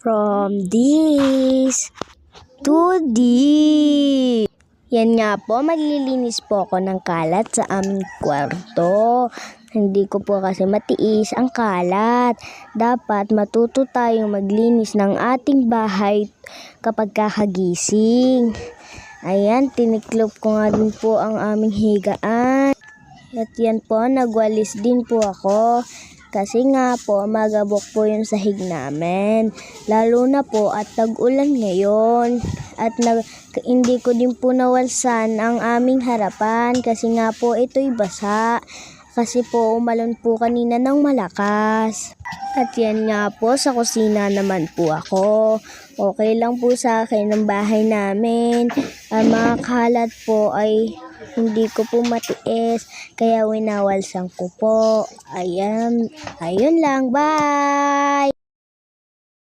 From this to this. Yan nga po, maglilinis po ako ng kalat sa aming kwarto. Hindi ko po kasi matiis ang kalat. Dapat matuto tayong maglinis ng ating bahay kapag kakagising. Ayan, tiniklop ko nga din po ang aming higaan. At yan po, nagwalis din po ako. Kasi nga po, magabok po yung sahig namin. Lalo na po at tag-ulan ngayon. At hindi ko din po nawalsan ang aming harapan kasi nga po ito'y basa. Kasi po umalon po kanina ng malakas. At yan nga po, sa kusina naman po ako. Okay lang po sa akin ang bahay namin. Ang mga kalat po ay hindi ko po matiis, kaya winawalsan ko po. Ayan, ayun lang, bye!